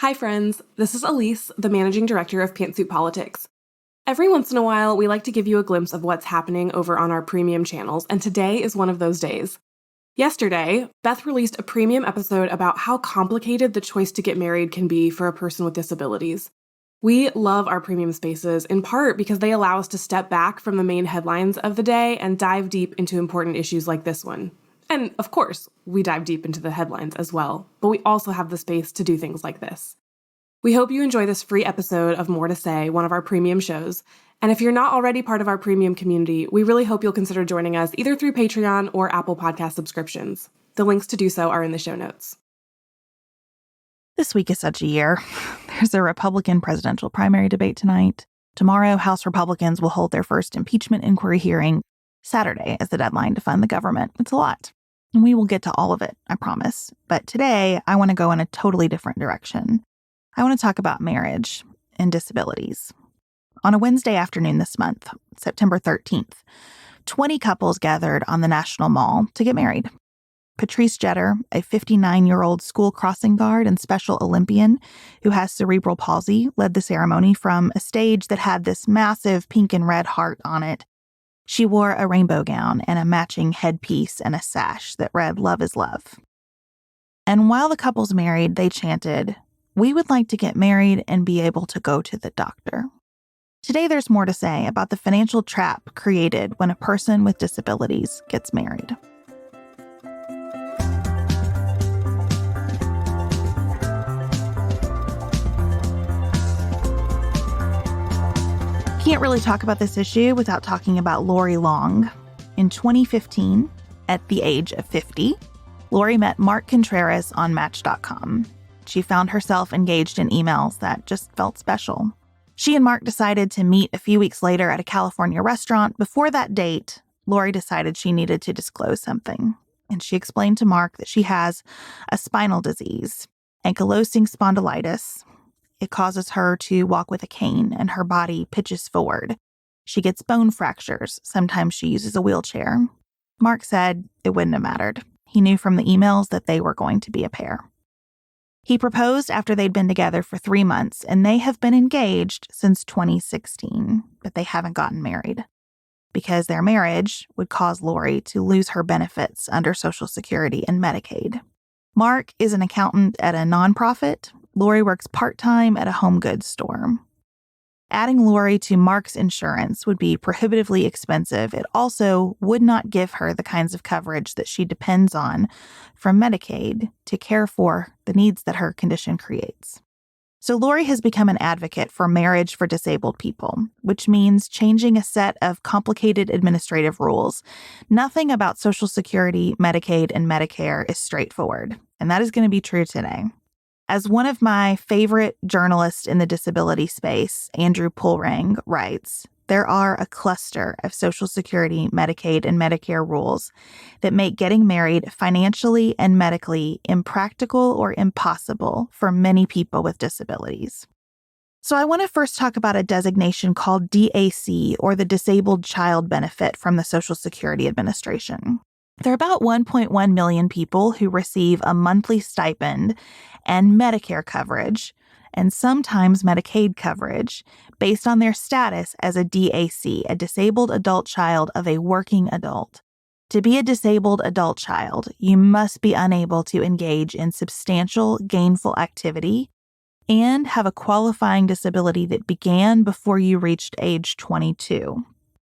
Hi friends, this is Elise, the Managing Director of Pantsuit Politics. Every once in a while, we like to give you a glimpse of what's happening over on our premium channels, and today is one of those days. Yesterday, Beth released a premium episode about how complicated the choice to get married can be for a person with disabilities. We love our premium spaces, in part because they allow us to step back from the main headlines of the day and dive deep into important issues like this one. And of course, we dive deep into the headlines as well, but we also have the space to do things like this. We hope you enjoy this free episode of More to Say, one of our premium shows. And if you're not already part of our premium community, we really hope you'll consider joining us either through Patreon or Apple Podcast subscriptions. The links to do so are in the show notes. This week is such a year. There's a Republican presidential primary debate tonight. Tomorrow, House Republicans will hold their first impeachment inquiry hearing. Saturday is the deadline to fund the government. It's a lot. And we will get to all of it, I promise. But today, I want to go in a totally different direction. I want to talk about marriage and disabilities. On a Wednesday afternoon this month, September 13th, 20 couples gathered on the National Mall to get married. Patrice Jeter, a 59-year-old school crossing guard and Special Olympian who has cerebral palsy, led the ceremony from a stage that had this massive pink and red heart on it. She wore a rainbow gown and a matching headpiece and a sash that read, "Love is love." And while the couples married, they chanted, "We would like to get married and be able to go to the doctor." Today, there's more to say about the financial trap created when a person with disabilities gets married. Can't really talk about this issue without talking about Lori Long. In 2015, at the age of 50, Lori met Mark Contreras on Match.com. She found herself engaged in emails that just felt special. She and Mark decided to meet a few weeks later at a California restaurant. Before that date, Lori decided she needed to disclose something. And she explained to Mark that she has a spinal disease, ankylosing spondylitis. It causes her to walk with a cane and her body pitches forward. She gets bone fractures. Sometimes she uses a wheelchair. Mark said it wouldn't have mattered. He knew from the emails that they were going to be a pair. He proposed after they'd been together for 3 months, and they have been engaged since 2016, but they haven't gotten married because their marriage would cause Lori to lose her benefits under Social Security and Medicaid. Mark is an accountant at a nonprofit. Lori works part-time at a home goods store. Adding Lori to Mark's insurance would be prohibitively expensive. It also would not give her the kinds of coverage that she depends on from Medicaid to care for the needs that her condition creates. So Lori has become an advocate for marriage for disabled people, which means changing a set of complicated administrative rules. Nothing about Social Security, Medicaid, and Medicare is straightforward, and that is going to be true today. As one of my favorite journalists in the disability space, Andrew Pulrang, writes, there are a cluster of Social Security, Medicaid, and Medicare rules that make getting married financially and medically impractical or impossible for many people with disabilities. So I want to first talk about a designation called DAC, or the Disabled Child Benefit from the Social Security Administration. There are about 1.1 million people who receive a monthly stipend and Medicare coverage, and sometimes Medicaid coverage, based on their status as a DAC, a disabled adult child of a working adult. To be a disabled adult child, you must be unable to engage in substantial gainful activity and have a qualifying disability that began before you reached age 22.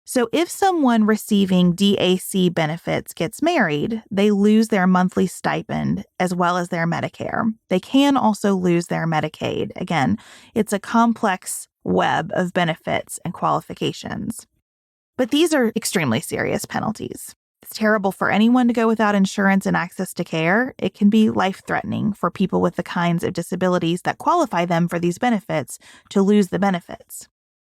So if someone receiving DAC benefits gets married, they lose their monthly stipend as well as their Medicare. They can also lose their Medicaid. Again, it's a complex web of benefits and qualifications. But these are extremely serious penalties. It's terrible for anyone to go without insurance and access to care. It can be life-threatening for people with the kinds of disabilities that qualify them for these benefits to lose the benefits.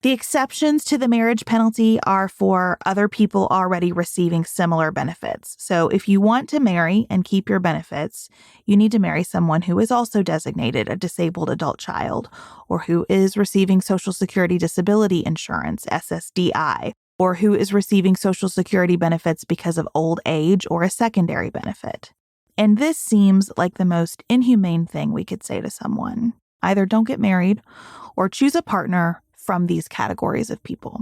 The exceptions to the marriage penalty are for other people already receiving similar benefits. So if you want to marry and keep your benefits, you need to marry someone who is also designated a disabled adult child, or who is receiving Social Security Disability Insurance, SSDI, or who is receiving Social Security benefits because of old age or a secondary benefit. And this seems like the most inhumane thing we could say to someone. Either don't get married or choose a partner from these categories of people.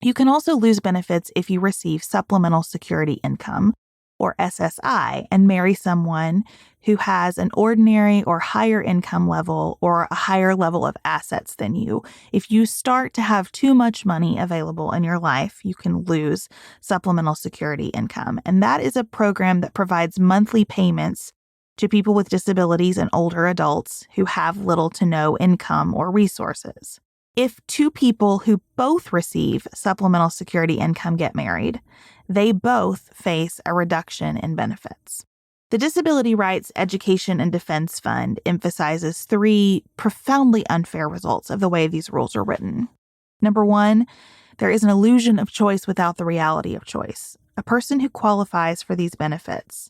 You can also lose benefits if you receive Supplemental Security Income, or SSI, and marry someone who has an ordinary or higher income level or a higher level of assets than you. If you start to have too much money available in your life, you can lose Supplemental Security Income. And that is a program that provides monthly payments to people with disabilities and older adults who have little to no income or resources. If two people who both receive Supplemental Security Income get married, they both face a reduction in benefits. The Disability Rights Education and Defense Fund emphasizes 3 profoundly unfair results of the way these rules are written. Number 1, there is an illusion of choice without the reality of choice. A person who qualifies for these benefits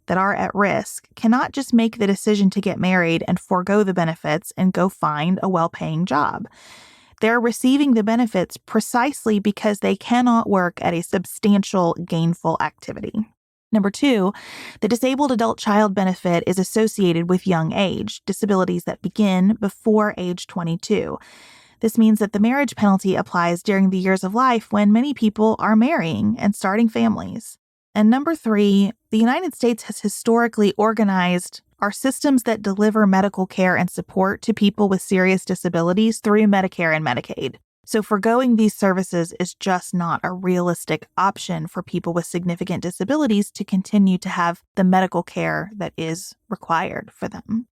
that are at risk cannot just make the decision to get married and forego the benefits and go find a well-paying job. They're receiving the benefits precisely because they cannot work at a substantial gainful activity. Number 2, the disabled adult child benefit is associated with young age, disabilities that begin before age 22. This means that the marriage penalty applies during the years of life when many people are marrying and starting families. And number 3, the United States has historically organized our systems that deliver medical care and support to people with serious disabilities through Medicare and Medicaid. So forgoing these services is just not a realistic option for people with significant disabilities to continue to have the medical care that is required for them.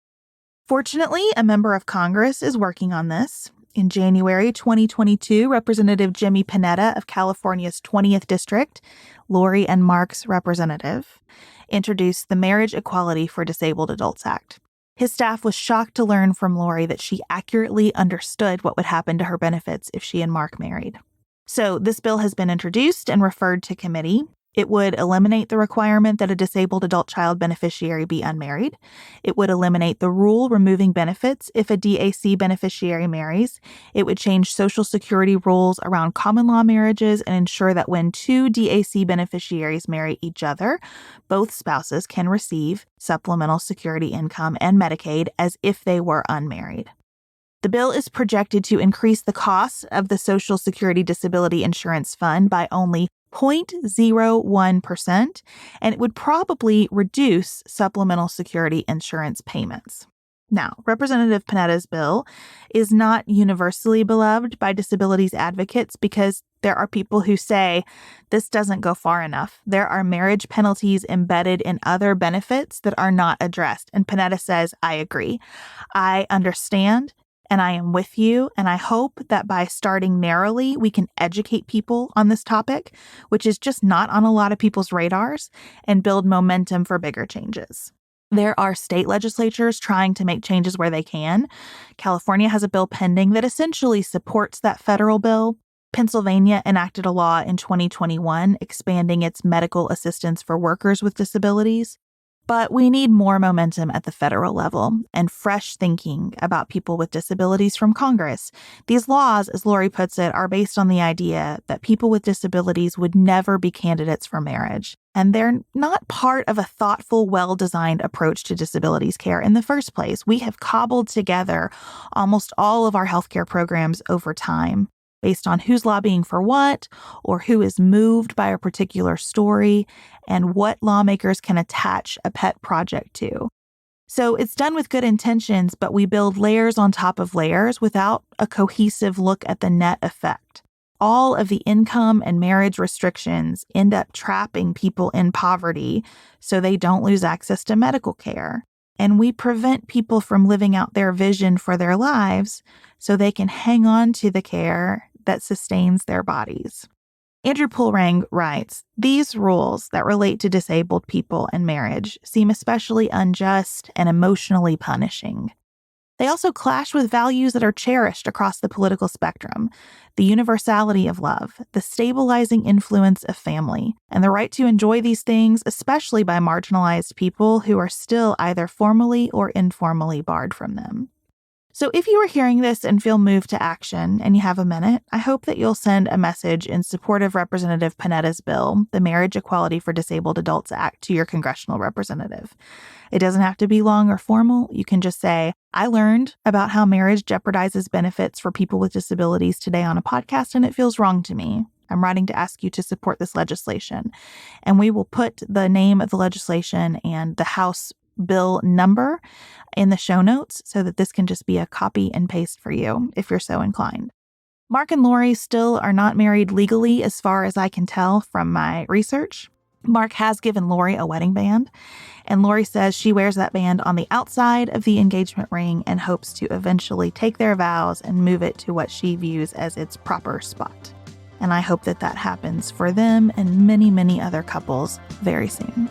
Fortunately, a member of Congress is working on this. In January 2022, Representative Jimmy Panetta of California's 20th District, Lori and Mark's representative, introduced the Marriage Equality for Disabled Adults Act. His staff was shocked to learn from Lori that she accurately understood what would happen to her benefits if she and Mark married. So this bill has been introduced and referred to committee. It would eliminate the requirement that a disabled adult child beneficiary be unmarried. It would eliminate the rule removing benefits if a DAC beneficiary marries. It would change Social Security rules around common law marriages and ensure that when 2 DAC beneficiaries marry each other, both spouses can receive Supplemental Security Income and Medicaid as if they were unmarried. The bill is projected to increase the cost of the Social Security Disability Insurance Fund by only 0.01%, and it would probably reduce supplemental security insurance payments. Now, Representative Panetta's bill is not universally beloved by disabilities advocates because there are people who say this doesn't go far enough. There are marriage penalties embedded in other benefits that are not addressed. And Panetta says, I agree. I understand. And I am with you, and I hope that by starting narrowly, we can educate people on this topic, which is just not on a lot of people's radars, and build momentum for bigger changes. There are state legislatures trying to make changes where they can. California has a bill pending that essentially supports that federal bill. Pennsylvania enacted a law in 2021 expanding its medical assistance for workers with disabilities. But we need more momentum at the federal level and fresh thinking about people with disabilities from Congress. These laws, as Lori puts it, are based on the idea that people with disabilities would never be candidates for marriage. And they're not part of a thoughtful, well-designed approach to disabilities care in the first place. We have cobbled together almost all of our healthcare programs over time, based on who's lobbying for what, or who is moved by a particular story, and what lawmakers can attach a pet project to. So it's done with good intentions, but we build layers on top of layers without a cohesive look at the net effect. All of the income and marriage restrictions end up trapping people in poverty so they don't lose access to medical care. And we prevent people from living out their vision for their lives so they can hang on to the care that sustains their bodies. Andrew Pulrang writes, these rules that relate to disabled people and marriage seem especially unjust and emotionally punishing. They also clash with values that are cherished across the political spectrum: the universality of love, the stabilizing influence of family, and the right to enjoy these things, especially by marginalized people who are still either formally or informally barred from them. So if you are hearing this and feel moved to action and you have a minute, I hope that you'll send a message in support of Representative Panetta's bill, the Marriage Equality for Disabled Adults Act, to your congressional representative. It doesn't have to be long or formal. You can just say, I learned about how marriage jeopardizes benefits for people with disabilities today on a podcast, and it feels wrong to me. I'm writing to ask you to support this legislation. And we will put the name of the legislation and the House bill number in the show notes so that this can just be a copy and paste for you if you're so inclined. Mark and Lori still are not married legally as far as I can tell from my research. Mark has given Lori a wedding band, and Lori says she wears that band on the outside of the engagement ring and hopes to eventually take their vows and move it to what she views as its proper spot. And I hope that that happens for them and many, many other couples very soon.